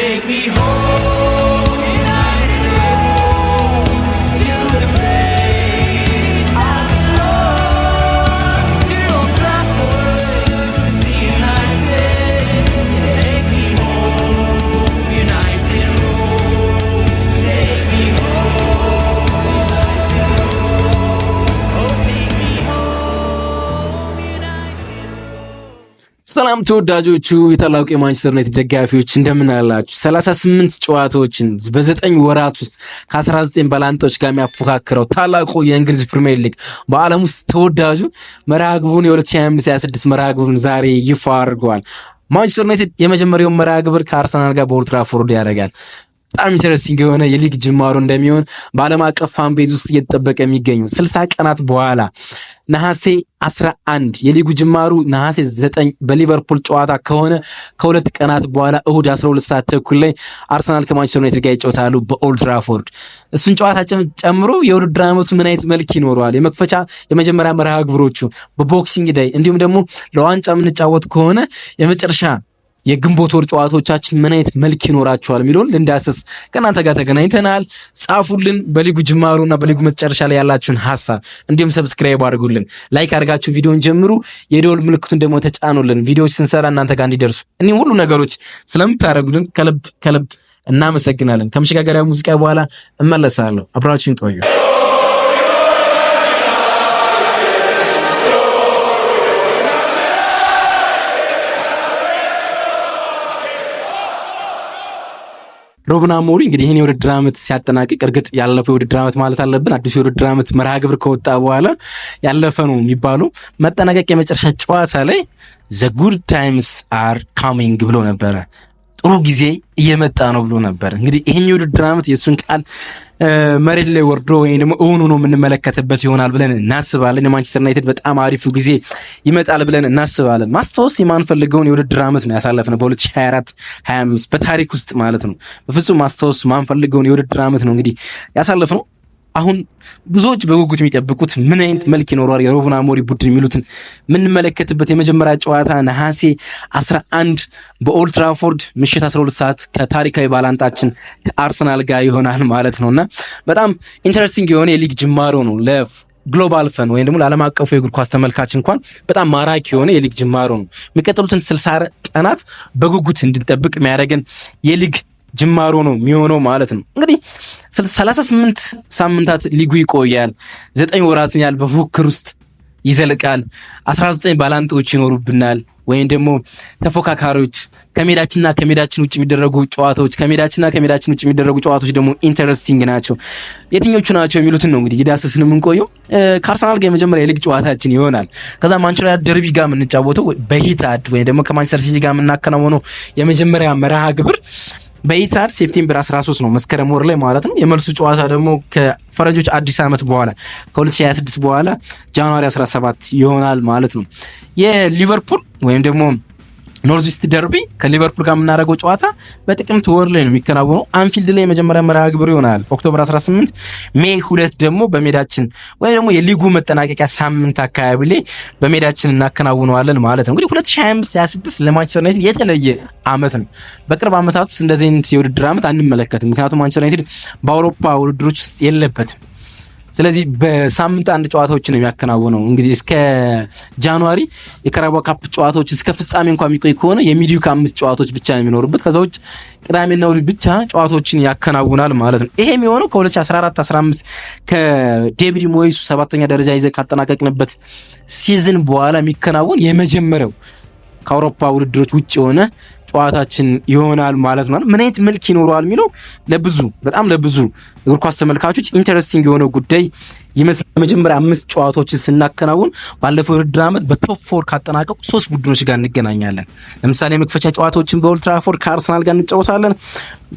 take me home, United, to the place I belong, to Old Trafford, to see United. Take me home, United Road. Take me home, United Road. Oh, take me home, United Road. ሰላም ተወዳጆቹ የታላቁ የማንቸስተር ዩናይትድ ደጋፊዎች እንደምን አላችሁ? 38 ጨዋታዎችን በ9 ወራት ውስጥ ከ19 ባላንጦች ጋር የሚያፎካክረው ታላቁ የእንግሊዝ ፕሪሚየር ሊግ በዓለም ውስጥ ተወዳጁ መርሃ ግብሩን የ2025-26 መርሃ ግብሩን ዛሬ ይፋ አድርገዋል። ማንቸስተር ዩናይትድ የመጀመሪያውን መርሃ ግብር ከአርሰናል ጋር በኦልድ ትራፎርድ ያደርጋል። በጣም ኢንተረስቲንግ የሆነ የሊግ ጅማሮ እንደሚሆን በዓለም አቀፍ ፋን ቤዝ ውስጥ እየተጠበቀ የሚገኙ 60 ቀናት በኋላ ነሐሴ 11 የሊጉ ጅማሩ ነሐሴ 9 በሊቨርፑል ጨዋታ ከሆነ ከሁለት ቀናት በኋላ እሁድ 12 ሰዓት ተኩል ላይ አርሰናል ከማንቸስተር ዩናይትድ ጋር ይጫወታሉ በኦልድ ትራፎርድ። እሱን ጨዋታ ጨምሮ የውድድር ዓመቱ ምን አይነት መልክ ይኖረዋል፣ የመክፈቻ የመጀመሪያ መርሃ ግብሮቹ በቦክሲንግ ዳይ እንዲሁም ደግሞ ለዋንጫ የምንጫወት ከሆነ የመጨረሻ የግንቦት ወር ጨዋታዎቻችን ምን አይነት መልክ ይኖራቸዋል የሚለውን ልንዳስስ ከእናንተ ጋር ተገናኝተናል። ጻፉልን በሊጉ ጅማሩና በሊጉ መጨረሻ ላይ ያላችሁን ሀሳብ፣ እንዲሁም ሰብስክራይብ አድርጉልን፣ ላይክ አድርጋችሁ ቪዲዮን ጀምሩ፣ የደወል ምልክቱን ደግሞ ተጫኑልን፣ ቪዲዮዎች ስንሰራ እናንተ ጋር እንዲደርሱ። እኒህ ሁሉ ነገሮች ስለምታደርጉልን ከልብ እናመሰግናለን። ከመሸጋገሪያ ሙዚቃ በኋላ እመለሳለሁ። አብራችሁን ቆዩ። ሩበን አሞሪም እንግዲህ ይሄን የውድድር ዓመት ሲያጠናቅቅ እርግጥ ያለፈው የውድድር ዓመት ማለት አለብን፣ አዲሱ የውድድር ዓመት መርሃ ግብር ከወጣ በኋላ ያለፈ ነው የሚባለው መጠናቀቅ የመጨረሻ ጨዋታ ላይ the good times are coming ብሎ ነበረ። ጥሩ ጊዜ እየመጣ ነው ብሎ ነበር። እንግዲህ ይሄን የውድድር ዓመት የሱን ቃል መሬት ላይ ወርዶ ወይ ደግሞ እውን ሆኖ የምንመለከትበት ይሆናል ብለን እናስባለን። የማንቸስተር ዩናይትድ በጣም አሪፉ ጊዜ ይመጣል ብለን እናስባለን። ማስታወስ የማንፈልገውን የውድድር ዓመት ነው ያሳለፍነው በ2024-25 በታሪክ ውስጥ ማለት ነው። በፍጹም ማስታወስ የማንፈልገውን የውድድር ዓመት ነው እንግዲህ ያሳለፍነው። አሁን ብዙዎች በጉጉት የሚጠብቁት ምን አይነት መልክ ይኖረዋል የሩበን አሞሪም ቡድን የሚሉትን የምንመለከትበት የመጀመሪያ ጨዋታ ነሐሴ 11 በኦልድ ትራፎርድ ምሽት 12 ሰዓት ከታሪካዊ ባላንጣችን ከአርሰናል ጋር ይሆናል ማለት ነውና በጣም ኢንተረስቲንግ የሆነ የሊግ ጅማሮ ነው ለግሎባል ፈን ወይም ደግሞ ለዓለም አቀፉ የእግር ኳስ ተመልካች እንኳን በጣም ማራኪ የሆነ የሊግ ጅማሮ ነው። የሚቀጥሉትን 60 ቀናት በጉጉት እንድንጠብቅ የሚያደርገን የሊግ ጅማሮ ነው የሚሆነው ማለት ነው። እንግዲህ 38 ሳምንታት ሊጉ ይቆያል። 9 ወራትን ያህል በፉክክር ውስጥ ይዘልቃል። 19 ባላንጦች ይኖሩብናል ወይም ደግሞ ተፎካካሪዎች። ከሜዳችንና ከሜዳችን ውጭ የሚደረጉ ጨዋታዎች የሚደረጉ ጨዋታዎች ደግሞ ኢንተረስቲንግ ናቸው። የትኞቹ ናቸው የሚሉትን ነው እንግዲህ እየዳሰስን የምንቆየው። ከአርሰናል ጋር የመጀመሪያ የሊግ ጨዋታችን ይሆናል። ከዛ ማንቸስተር ደርቢ ጋር የምንጫወተው በኢታድ ወይም ደግሞ ከማንቸስተር ሲቲ ጋር የምናከናውነው የመጀመሪያ መርሃ ግብር በኢታድ ሴፕቴምበር 13 ነው መስከረም ወር ላይ ማለት ነው። የመልሱ ጨዋታ ደግሞ ከፈረንጆች አዲስ ዓመት በኋላ ከ2026 በኋላ ጃንዋሪ 17 ይሆናል ማለት ነው። የሊቨርፑል ወይም ደግሞ ኖርዝ ኢስት ደርቢ ከሊቨርፑል ጋር የምናደርገው ጨዋታ በጥቅምት ወር ላይ ነው የሚከናወነው። አንፊልድ ላይ የመጀመሪያ መርሃ ግብር ይሆናል ኦክቶበር 18። ሜይ 2 ደግሞ በሜዳችን ወይ ደግሞ የሊጉ መጠናቀቂያ ሳምንት አካባቢ ላይ በሜዳችን እናከናውነዋለን ማለት ነው። እንግዲህ 2025-26 ለማንቸስተር ዩናይትድ የተለየ ዓመት ነው። በቅርብ ዓመታት ውስጥ እንደዚህ አይነት የውድድር ዓመት አንመለከትም። ምክንያቱም ማንቸስተር ዩናይትድ በአውሮፓ ውድድሮች ውስጥ የለበትም። ስለዚህ በሳምንት አንድ ጨዋታዎችን ነው የሚያከናውነው። እንግዲህ እስከ ጃንዋሪ የካራባኦ ካፕ ጨዋታዎች እስከ ፍጻሜ እንኳን የሚቆይ ከሆነ የሚዲዩ ከ5 ጨዋታዎች ብቻ ነው የሚኖርበት። ከዛ ውጭ ቅዳሜና እሁድ ብቻ ጨዋታዎችን ያከናውናል ማለት ነው። ይሄ የሚሆነው ከ2014-15 ከዴቪድ ሞይስ 7ኛ ደረጃ ይዘን ካጠናቀቅንበት ሲዝን በኋላ የሚከናወን የመጀመሪያው ከአውሮፓ ውድድሮች ውጭ የሆነ ጨዋታችን ይሆናል ማለት ነው። ምን አይነት መልክ ይኖረዋል የሚለው በጣም ለብዙ እግር ኳስ ተመልካቾች ኢንተረስቲንግ የሆነ ጉዳይ ይመስላል። መጀመሪያ 5 ጨዋታዎችን ስናከናውን ባለፈው ውድድር ዓመት በቶፕ 4 ካጠናቀቁ 3 ቡድኖች ጋር እንገናኛለን። ለምሳሌ መክፈቻ ጨዋታዎችን በኦልድ ትራፎርድ ከአርሰናል ጋር እንጫወታለን።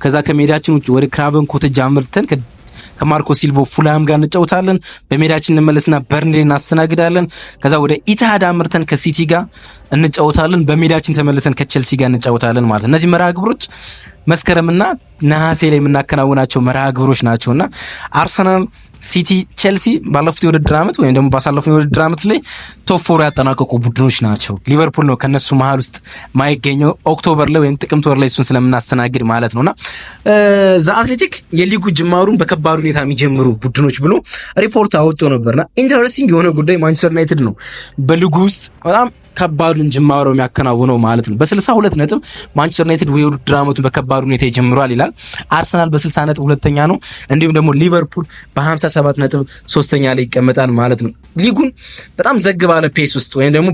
ከዛ ከሜዳችን ውጭ ወደ ክራቨን ኮቴጅ አምርተን ከማርኮ ሲልቫ ፉላም ጋር እንጫወታለን። በሜዳችን እንመለስና በርንሌ እናስተናግዳለን። ከዛ ወደ ኢታሃድ አምርተን ከሲቲ ጋር እንጫወታለን። በሜዳችን ተመልሰን ከቼልሲ ጋር እንጫወታለን ማለት ነው። እነዚህ መርሃ ግብሮች መስከረምና ነሐሴ ላይ የምናከናውናቸው መርሃ ግብሮች ናቸውና አርሰናል ሲቲ፣ ቼልሲ ባለፉት የውድድር ዓመት ወይም ደግሞ ባሳለፉት የውድድር ዓመት ላይ ቶፕ 4 ያጠናቀቁ ቡድኖች ናቸው። ሊቨርፑል ነው ከነሱ መሀል ውስጥ ማይገኘው ኦክቶበር ላይ ወይም ጥቅምት ወር ላይ እሱን ስለምናስተናግድ ማለት ነውና ዘ አትሌቲክ የሊጉ ጅማሩን በከባድ ሁኔታ የሚጀምሩ ቡድኖች ብሎ ሪፖርት አወጥቶ ነበርና ኢንተረስቲንግ የሆነ ጉዳይ ማንቸስተር ዩናይትድ ነው በሊጉ ውስጥ በጣም ከባዱን ጅማሮ የሚያከናውነው ማለት ነው። በ62 ነጥብ ማንቸስተር ዩናይትድ የውድድር ዓመቱን በከባድ ሁኔታ ይጀምራል ይላል። አርሰናል በ60 ነጥብ ሁለተኛ ነው። እንዲሁም ደግሞ ሊቨርፑል በ57 ነጥብ ሶስተኛ ላይ ይቀመጣል ማለት ነው። ሊጉን በጣም ዘግ ባለ ፔስ ውስጥ ወይም ደግሞ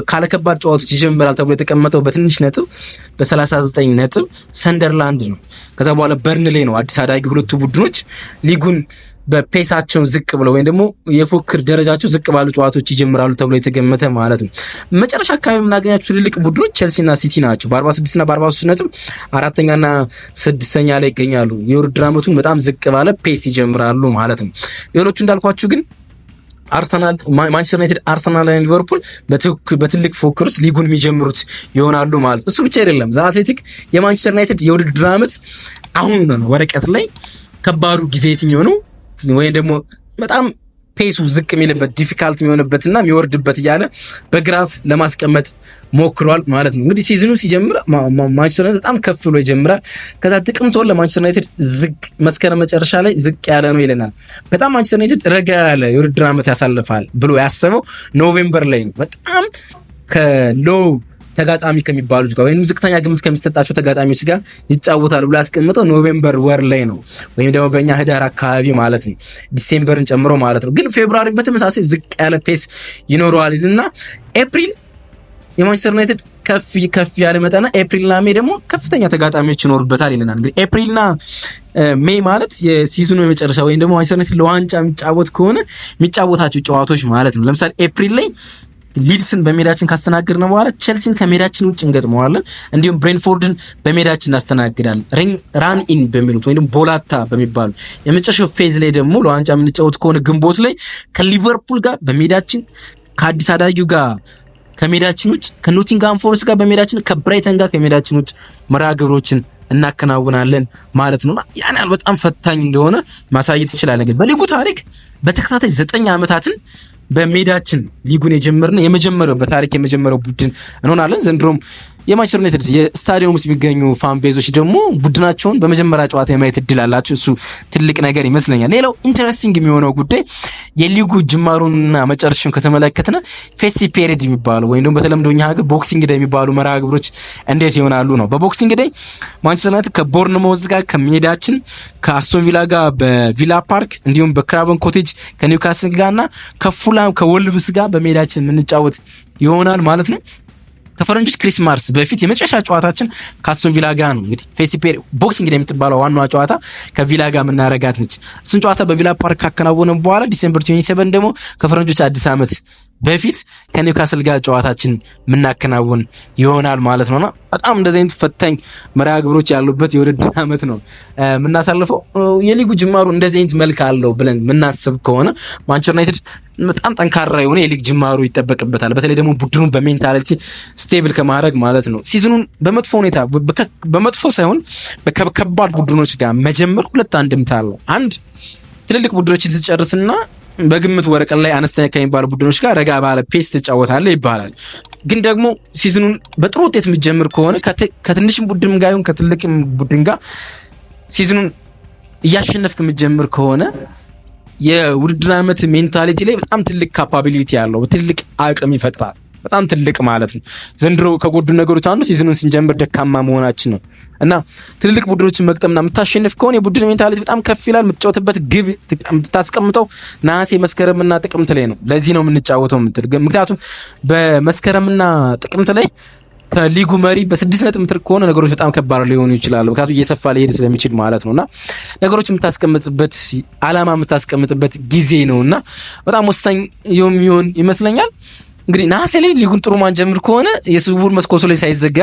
ካለ ከባድ ጨዋታዎች ይጀምራል ተብሎ የተቀመጠው በትንሽ ነጥብ በ39 ነጥብ ሰንደርላንድ ነው። ከዛ በኋላ በርንሌ ነው። አዲስ አዳጊ ሁለቱ ቡድኖች ሊጉን በፔሳቸው ዝቅ ብለው ወይም ደግሞ የፉክክር ደረጃቸው ዝቅ ባሉ ጨዋታዎች ይጀምራሉ ተብሎ የተገመተ ማለት ነው። መጨረሻ አካባቢ የምናገኛቸው ትልልቅ ቡድኖች ቼልሲና ሲቲ ናቸው። በ46 እና በ43 ነጥብ አራተኛና ስድስተኛ ላይ ይገኛሉ። የውድድር ዓመቱን በጣም ዝቅ ባለ ፔስ ይጀምራሉ ማለት ነው። ሌሎቹ እንዳልኳችሁ ግን አርሰናል፣ ማንቸስተር ዩናይትድ፣ አርሰናል እና ሊቨርፑል በትልቅ ፉክክር ውስጥ ሊጉን የሚጀምሩት ይሆናሉ ማለት ነው። እሱ ብቻ አይደለም። ዘ አትሌቲክ የማንቸስተር ዩናይትድ የውድድር ዓመት አሁን ነው ወረቀት ላይ ከባዱ ጊዜ የትኛው ነው ወይም ደግሞ በጣም ፔሱ ዝቅ የሚልበት ዲፊካልት የሚሆንበትና የሚወርድበት እያለ በግራፍ ለማስቀመጥ ሞክሯል ማለት ነው። እንግዲህ ሲዝኑ ሲጀምር ማንቸስተር ዩናይትድ በጣም ከፍ ብሎ ይጀምራል። ከዛ ጥቅምት ወር ለማንቸስተር ዩናይትድ ዝቅ፣ መስከረም መጨረሻ ላይ ዝቅ ያለ ነው ይለናል። በጣም ማንቸስተር ዩናይትድ ረጋ ያለ የውድድር ዓመት ያሳልፋል ብሎ ያሰበው ኖቬምበር ላይ ነው። በጣም ከሎው ተጋጣሚ ከሚባሉት ጋር ወይም ዝቅተኛ ግምት ከሚሰጣቸው ተጋጣሚዎች ጋር ይጫወታል ብሎ ያስቀምጠው ኖቬምበር ወር ላይ ነው፣ ወይም ደግሞ በእኛ ህዳር አካባቢ ማለት ነው፣ ዲሴምበርን ጨምሮ ማለት ነው። ግን ፌብሩዋሪ በተመሳሳይ ዝቅ ያለ ፔስ ይኖረዋል እና ኤፕሪል የማንቸስተር ዩናይትድ ከፍ ያለ መጣና ኤፕሪልና ሜይ ደግሞ ከፍተኛ ተጋጣሚዎች ይኖሩበታል ይለናል። እንግዲህ ኤፕሪልና ሜይ ማለት የሲዝኑ የመጨረሻ ወይም ደግሞ ማንቸስተር ዩናይትድ ለዋንጫ የሚጫወት ከሆነ የሚጫወታቸው ጨዋታዎች ማለት ነው። ለምሳሌ ኤፕሪል ላይ ሊድስን በሜዳችን ካስተናገድን በኋላ ቼልሲን ከሜዳችን ውጭ እንገጥመዋለን። እንዲሁም ብሬንፎርድን በሜዳችን እናስተናግዳለን። ራን ኢን በሚሉት ወይም ቦላታ በሚባሉ የመጨረሻው ፌዝ ላይ ደግሞ ለዋንጫ የምንጫወት ከሆነ ግንቦት ላይ ከሊቨርፑል ጋር በሜዳችን፣ ከአዲስ አዳጊው ጋር ከሜዳችን ውጭ፣ ከኖቲንግሃም ፎረስት ጋር በሜዳችን፣ ከብራይተን ጋር ከሜዳችን ውጭ መርሃ ግብሮችን እናከናውናለን ማለት ነው። ያን ያህል በጣም ፈታኝ እንደሆነ ማሳየት ይችላል። ግን በሊጉ ታሪክ በተከታታይ 9 ዓመታትን በሜዳችን ሊጉን የጀመርነው የመጀመሪያው በታሪክ የመጀመሪያው ቡድን እንሆናለን። ዘንድሮም የማንቸስተር ዩናይትድ የስታዲየም ውስጥ የሚገኙ ፋን ቤዞች ደግሞ ቡድናቸውን በመጀመሪያ ጨዋታ የማየት እድል አላቸው። እሱ ትልቅ ነገር ይመስለኛል። ሌላው ኢንተረስቲንግ የሚሆነው ጉዳይ የሊጉ ጅማሩንና መጨረሻውን ከተመለከተና ፌስቲ ፔሪድ የሚባሉ ወይም ደግሞ በተለምዶ እኛ ሀገር ቦክሲንግ ዴይ የሚባሉ መርሃ ግብሮች እንዴት ይሆናሉ ነው። በቦክሲንግ ዴይ ማንቸስተር ዩናይትድ ከቦርንማውዝ ጋር ከሜዳችን፣ ከአስቶን ቪላ ጋር በቪላ ፓርክ፣ እንዲሁም በክራቨን ኮቴጅ ከኒውካስል ጋርና ከፉላም ከወልቭስ ጋር በሜዳችን የምንጫወት ይሆናል ማለት ነው። ከፈረንጆች ክሪስማስ በፊት የመጨረሻ ጨዋታችን ከአስቶን ቪላ ጋር ነው። እንግዲህ ፌስቲፔር ቦክሲንግ ዴይ የምትባለው ዋናዋ ጨዋታ ከቪላ ጋር የምናረጋት ነች። እሱን ጨዋታ በቪላ ፓርክ ካከናወነ በኋላ ዲሴምበር 27 ደግሞ ከፈረንጆች አዲስ ዓመት በፊት ከኒውካስል ጋር ጨዋታችን የምናከናውን ይሆናል ማለት ነውና በጣም እንደዚህ አይነት ፈታኝ መርሃ ግብሮች ያሉበት የውድድር ዓመት ነው የምናሳልፈው። የሊጉ ጅማሩ እንደዚህ አይነት መልክ አለው ብለን የምናስብ ከሆነ ማንቸስተር ዩናይትድ በጣም ጠንካራ የሆነ የሊግ ጅማሩ ይጠበቅበታል። በተለይ ደግሞ ቡድኑን በሜንታሊቲ ስቴብል ከማድረግ ማለት ነው። ሲዝኑን በመጥፎ ሁኔታ በመጥፎ ሳይሆን በከባድ ቡድኖች ጋር መጀመር ሁለት አንድምታ አለው። አንድ ትልልቅ ቡድኖችን ትጨርስና በግምት ወረቀት ላይ አነስተኛ ከሚባሉ ቡድኖች ጋር ረጋ ባለ ፔስ ትጫወታለህ ይባላል። ግን ደግሞ ሲዝኑን በጥሩ ውጤት የምትጀምር ከሆነ ከትንሽም ቡድን ጋር ይሁን ከትልቅም ቡድን ጋር ሲዝኑን እያሸነፍክ የምትጀምር ከሆነ የውድድር ዓመት ሜንታሊቲ ላይ በጣም ትልቅ ካፓቢሊቲ ያለው ትልቅ አቅም ይፈጥራል። በጣም ትልቅ ማለት ነው። ዘንድሮ ከጎዱ ነገሮች አንዱ ሲዝኑን ስንጀምር ደካማ መሆናችን ነው እና ትልልቅ ቡድኖችን መግጠምና የምታሸንፍ ከሆነ የቡድን ሜንታሊቲ በጣም ከፍ ይላል። የምትጫወትበት ግብ የምታስቀምጠው ነሐሴ፣ መስከረምና ጥቅምት ላይ ነው። ለዚህ ነው የምንጫወተው የምትል ምክንያቱም በመስከረምና ጥቅምት ላይ ከሊጉ መሪ በ6 ነጥብ ምትር ከሆነ ነገሮች በጣም ከባድ ሊሆኑ ይችላሉ። ምክንያቱም እየሰፋ ሊሄድ ስለሚችል ማለት ነውና ነገሮች የምታስቀምጥበት አላማ የምታስቀምጥበት ጊዜ ነውና በጣም ወሳኝ የሚሆን ይመስለኛል። እንግዲህ ነሐሴ ላይ ሊጉን ጥሩ ማንጀምር ከሆነ የዝውውር መስኮቱ ላይ ሳይዘጋ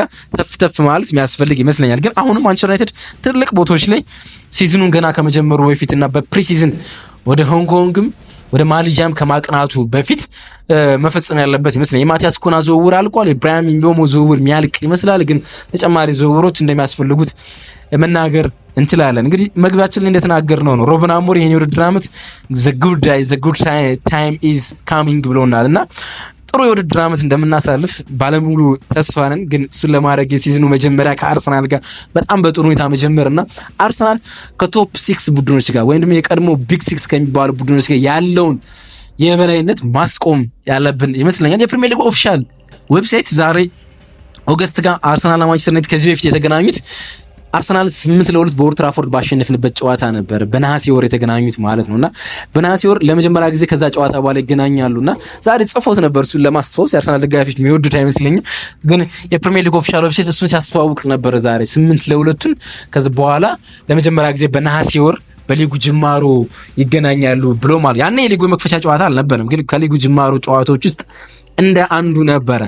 ተፍ ማለት የሚያስፈልግ ይመስለኛል። ግን አሁንም ማንቸስተር ዩናይትድ ትልቅ ቦታዎች ላይ ሲዝኑን ገና ከመጀመሩ በፊትና በፕሪሲዝን ወደ ሆንግ ኮንግም ወደ ማሊጃም ከማቅናቱ በፊት መፈጸም ያለበት ይመስለኛል። የማቲያስ ኩና ዝውውር አልቋል። የብራያን ምቤሞ ዝውውር የሚያልቅ ይመስላል። ግን ተጨማሪ ዝውውሮች እንደሚያስፈልጉት መናገር እንችላለን። እንግዲህ መግቢያችን ላይ እንደተናገርነው ነው ሩበን አሞሪም ይሄን የውድድር ዓመት the good time is coming ብሎናል እና ጥሩ የውድድር ዓመት እንደምናሳልፍ ባለሙሉ ተስፋ ነን። ግን እሱን ለማድረግ የሲዝኑ መጀመሪያ ከአርሰናል ጋር በጣም በጥሩ ሁኔታ መጀመርና አርሰናል ከቶፕ 6 ቡድኖች ጋር ወይም ደግሞ የቀድሞ ቢግ 6 ከሚባሉ ቡድኖች ጋር ያለውን የበላይነት ማስቆም ያለብን ይመስለኛል። የፕሪሚየር ሊግ ኦፊሻል ዌብሳይት ዛሬ ኦገስት ጋር አርሰናልና ማንቸስተር ዩናይትድ ከዚህ በፊት የተገናኙት አርሰናል 8-2 በኦልድ ትራፎርድ ባሸነፍንበት ጨዋታ ነበር። በነሐሴ ወር የተገናኙት ማለት ነውና በነሐሴ ወር ለመጀመሪያ ጊዜ ከዛ ጨዋታ በኋላ ይገናኛሉና ዛሬ ጽፎት ነበር። እሱን ለማስታወስ የአርሰናል ደጋፊዎች የሚወዱት አይመስለኝም። ግን የፕሪሚየር ሊግ ኦፊሻል ዌብሳይት እሱን ሲያስተዋውቅ ነበር ዛሬ 8-2 ከዛ በኋላ ለመጀመሪያ ጊዜ በነሐሴ ወር በሊጉ ጅማሮ ይገናኛሉ ብሎ ማለት ያኔ የሊጉ መክፈቻ ጨዋታ አልነበረም፣ ግን ከሊጉ ጅማሮ ጨዋታዎች ውስጥ እንደ አንዱ ነበረ።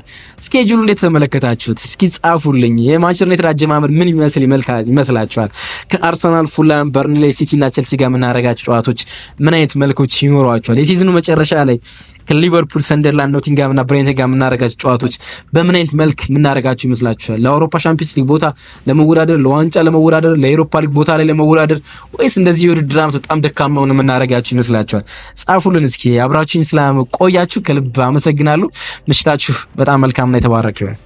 ስኬጁሉ እንዴት ተመለከታችሁት? እስኪ ጻፉልኝ። የማንቸስተር ዩናይትድ አጀማመር ምን ይመስላችኋል? ከአርሰናል፣ ፉላም፣ በርንሌይ፣ ሲቲ እና ቸልሲ ጋር የምናደርጋቸው ጨዋታዎች ምን አይነት መልኮች ይኖሯቸዋል? የሲዝኑ መጨረሻ ላይ ከሊቨርፑል፣ ሰንደርላንድ፣ ኖቲንጋም እና ብሬንተን ጋር የምናደርጋቸው ጨዋታዎች በምን አይነት መልክ የምናደርጋቸው ይመስላችኋል? ለአውሮፓ ቻምፒየንስ ሊግ ቦታ ለመወዳደር፣ ለዋንጫ ለመወዳደር፣ ለአውሮፓ ሊግ ቦታ ላይ ለመወዳደር ወይስ እንደዚህ የውድድር ዓመት በጣም ደካማውን የምናደርጋቸው ይመስላችኋል? ጻፉልን እስኪ። አብራችሁኝ ስለቆያችሁ ከልብ አመሰግናለሁ። ምሽታችሁ በጣም መልካምና የተባረከ ይሁን።